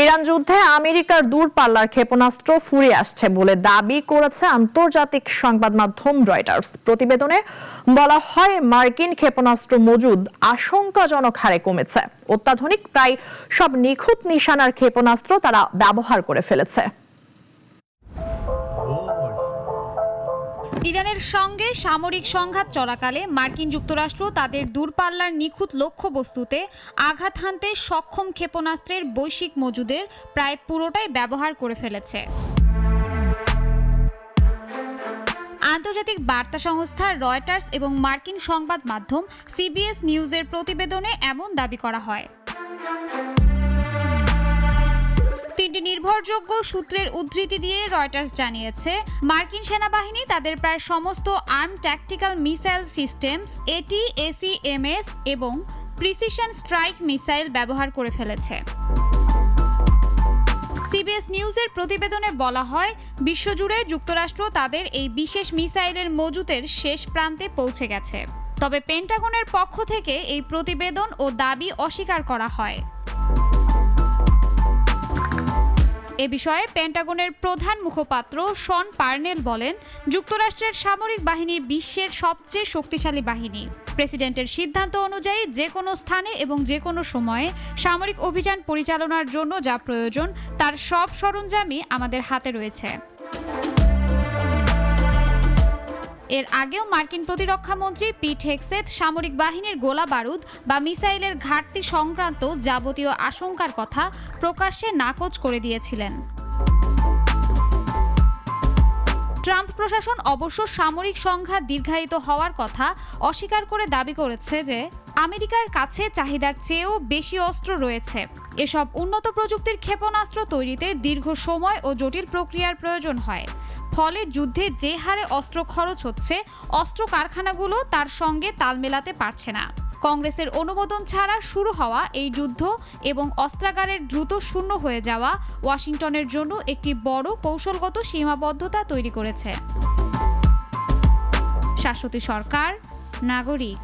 Iran যুদ্ধে আমেরিকার দূরপাল্লার ক্ষেপণাস্ত্র ফুরিয়ে আসছে বলে দাবি করেছে আন্তর্জাতিক সংবাদ মাধ্যম রয়টার্স। প্রতিবেদনে বলা হয়, মার্কিন ক্ষেপণাস্ত্র মজুদ আশঙ্কাজনক হারে কমেছে। অত্যাধুনিক প্রায় সব নিখুঁত নিশানার ক্ষেপণাস্ত্র তারা ব্যবহার করে ফেলেছে। ইরানের সঙ্গে সামরিক সংঘাত চলাকালে মার্কিন যুক্তরাষ্ট্র তাদের দূরপাল্লার নিখুঁত লক্ষ্যবস্তুতে আঘাত হানতে সক্ষম ক্ষেপণাস্ত্রের বৈশ্বিক মজুদের প্রায় পুরোটাই ব্যবহার করে ফেলেছে। আন্তর্জাতিক বার্তা সংস্থা রয়টার্স এবং মার্কিন সংবাদ মাধ্যম সিবিএস নিউজের প্রতিবেদনে এমন দাবি করা হয়। তিনটি নির্ভরযোগ্য সূত্রের উদ্ধৃতি দিয়ে রয়টার্স জানিয়েছে, মার্কিন সেনাবাহিনী তাদের প্রায় সমস্ত arm tactical missile systems ATACMS এবং প্রিসিশন স্ট্রাইক মিসাইল ব্যবহার করে ফেলেছে। সিবিএস নিউজের প্রতিবেদনে বলা হয়, বিশ্বজুড়ে যুক্তরাষ্ট্র তাদের এই বিশেষ মিসাইলের মজুতের শেষ প্রান্তে পৌঁছে গেছে। তবে পেন্টাগনের পক্ষ থেকে এই প্রতিবেদন ও দাবি অস্বীকার করা হয়। এ বিষয়ে পেন্টাগনের প্রধান মুখপাত্র শন পার্নেল বলেন, যুক্তরাষ্ট্রের সামরিক বাহিনী বিশ্বের সবচেয়ে শক্তিশালী বাহিনী। প্রেসিডেন্টের সিদ্ধান্ত অনুযায়ী যে কোনো স্থানে এবং যে কোনো সময়ে সামরিক অভিযান পরিচালনার জন্য যা প্রয়োজন তার সব সরঞ্জামই আমাদের হাতে রয়েছে। এর আগেও মার্কিন প্রতিরক্ষা মন্ত্রী পিট হেগসেথ সামরিক বাহিনীর গোলা বারুদ বা মিসাইলের ঘাটতি সংক্রান্ত যাবতীয় আশঙ্কার কথা প্রকাশ্যে নাকচ করে দিয়েছিলেন। ট্রাম্প প্রশাসন অবশ্য সামরিক সংঘাত দীর্ঘায়িত হওয়ার কথা অস্বীকার করে দাবি করেছে যে আমেরিকার কাছে চাহিদার চেয়েও বেশি অস্ত্র রয়েছে। এসব উন্নত প্রযুক্তির ক্ষেপণাস্ত্র তৈরিতে দীর্ঘ সময় ও জটিল প্রক্রিয়ার প্রয়োজন হয়। ফলে যুদ্ধে যে হারে অস্ত্র খরচ হচ্ছে, অস্ত্র কারখানাগুলো তার সঙ্গে তাল মেলাতে পারছে না। কংগ্রেসের অনুমোদন ছাড়া শুরু হওয়া এই যুদ্ধ এবং অস্ত্রাগারের দ্রুত শূন্য হয়ে যাওয়া ওয়াশিংটনের জন্য একটি বড় কৌশলগত সীমাবদ্ধতা তৈরি করেছে। শাশ্বতী সরকার, নাগরিক।